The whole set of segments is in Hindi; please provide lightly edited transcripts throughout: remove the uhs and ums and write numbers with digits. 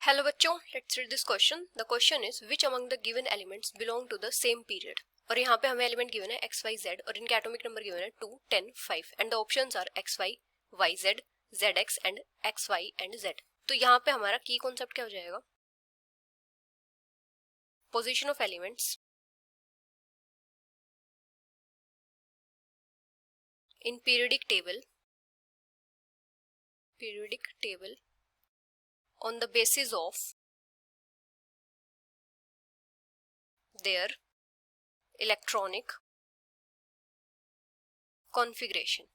हेलो बच्चों, let's read this question. The question is which among the given elements belong to the same period. और यहाँ पे हमें एलिमेंट गिवन है एक्स वाई जेड और इनके एटॉमिक नंबर गिवन है 2, 10, 5 and the options are X Y, Y Z, Z X and X Y and Z. तो यहाँ पे हमारा की कॉन्सेप्ट क्या हो जाएगा? Position of elements in periodic table on the basis of their electronic configuration।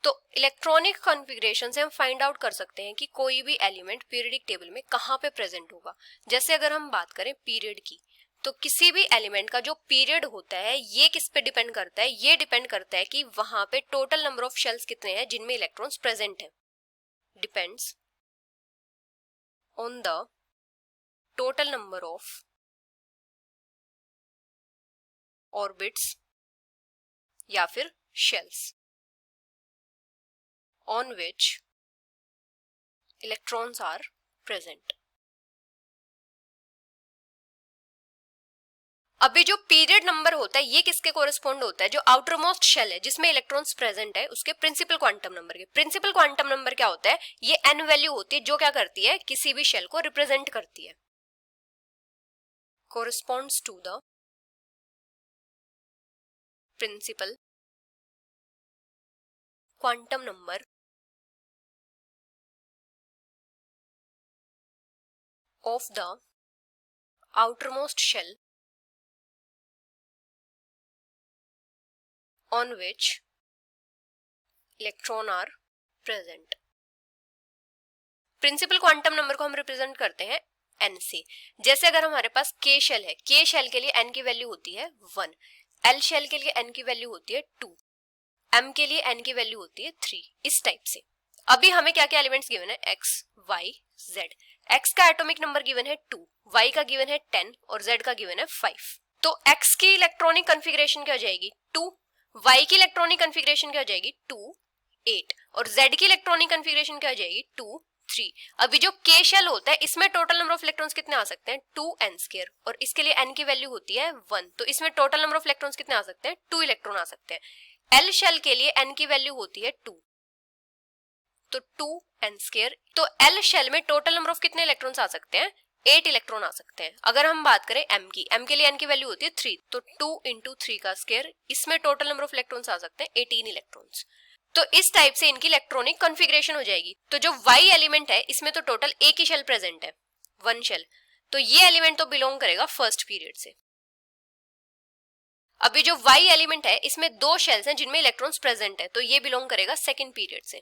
तो इलेक्ट्रॉनिक कॉन्फ़िगरेशन से हम फाइंड आउट कर सकते हैं कि कोई भी एलिमेंट पीरियडिक टेबल में कहाँ पे प्रेजेंट होगा। जैसे अगर हम बात करें पीरियड की, तो किसी भी एलिमेंट का जो पीरियड होता है ये किस पे डिपेंड करता है? ये डिपेंड करता है कि वहां पे टोटल नंबर ऑफ शेल्स कितने हैं जिनमें इलेक्ट्रॉन्स प्रेजेंट है। Depends on the total number of orbits या फिर shells on which electrons are present। अभी जो पीरियड नंबर होता है ये किसके कोरिस्पोंड होता है? जो आउटर मोस्ट शेल है जिसमें इलेक्ट्रॉन्स प्रेजेंट है उसके प्रिंसिपल क्वांटम नंबर के। प्रिंसिपल क्वांटम नंबर क्या होता है? ये एन वैल्यू होती है जो क्या करती है? किसी भी शेल को रिप्रेजेंट करती है। Corresponds to the principal quantum number of the outermost shell on which electron are present। Principal quantum number को हम रिप्रेजेंट करते हैं n से। जैसे अगर हमारे पास k शेल है, k शेल के लिए n की वैल्यू होती है 1, l शेल के लिए n की वैल्यू होती है 2, m के लिए n की वैल्यू होती है 3, इस टाइप से। अभी हमें क्या क्या एलिमेंट्स गिवन है? x, y, z। x का एटॉमिक नंबर गिवन है 2, y का गिवन है 10 और z का गिवन है 5। तो x की इलेक्ट्रॉनिक कॉन्फ़िगरेशन क्या हो जाएगी? 2, y की इलेक्ट्रॉनिक कॉन्फ़िगरेशन क्या हो जाएगी? 2, 8 और z की इलेक्ट्रॉनिक कॉन्फ़िगरेशन क्या हो जाएगी? 2, 3। अभी जो k शेल होता है इसमें टोटल नंबर ऑफ इलेक्ट्रॉन्स कितने आ सकते हैं? 2n² और इसके लिए n की वैल्यू होती है 1, तो इसमें टोटल नंबर ऑफ इलेक्ट्रॉन्स कितने आ सकते हैं? 2 इलेक्ट्रॉन आ सकते हैं। l शेल के लिए n की वैल्यू होती है 2, तो 2n²। तो l शेल में टोटल नंबर ऑफ कितने इलेक्ट्रॉन्स आ सकते हैं? 8 इलेक्ट्रॉन आ सकते हैं। अगर हम बात करें m के लिए n की वैल्यू होती है 3, तो 2 इंटू 3 का स्क्वायर, इसमें टोटल नंबर ऑफ इलेक्ट्रॉन्स आ सकते हैं 18 इलेक्ट्रॉन्स। तो इस टाइप से इनकी इलेक्ट्रॉनिक कॉन्फ़िगरेशन हो जाएगी। तो जो y एलिमेंट है इसमें तो टोटल एक ही शेल प्रेजेंट है, 1 शेल, तो ये एलिमेंट तो बिलोंग करेगा फर्स्ट पीरियड से। अभी जो y एलिमेंट है इसमें 2 शेल्स हैं जिनमें इलेक्ट्रॉन्स प्रेजेंट है, तो ये बिलोंग करेगा सेकेंड पीरियड से।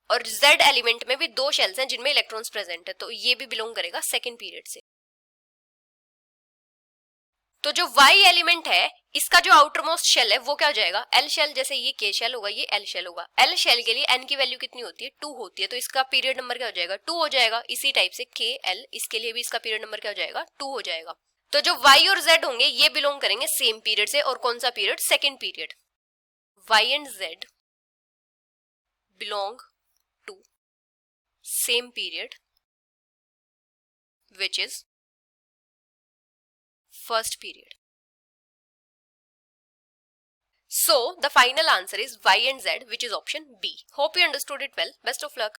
और z एलिमेंट में भी 2 शेल्स हैं जिनमें इलेक्ट्रॉन्स प्रेजेंट है, तो ये भी बिलोंग करेगा सेकेंड पीरियड से। तो जो y एलिमेंट है इसका जो आउटर मोस्ट शेल है वो क्या हो जाएगा? l shell. जैसे ये k शेल होगा, ये l शेल होगा। l शेल के लिए n की वैल्यू कितनी होती है? 2 होती है, तो इसका पीरियड नंबर क्या हो जाएगा? 2 हो जाएगा। इसी टाइप से k l, इसके लिए भी इसका पीरियड नंबर क्या हो जाएगा? 2 हो जाएगा। तो जो y और z होंगे ये बिलोंग करेंगे सेम पीरियड से। और कौन सा पीरियड? Second period. y and z belong to same period which is first period। So the final answer is y and z, which is option B. Hope you understood it well. Best of luck.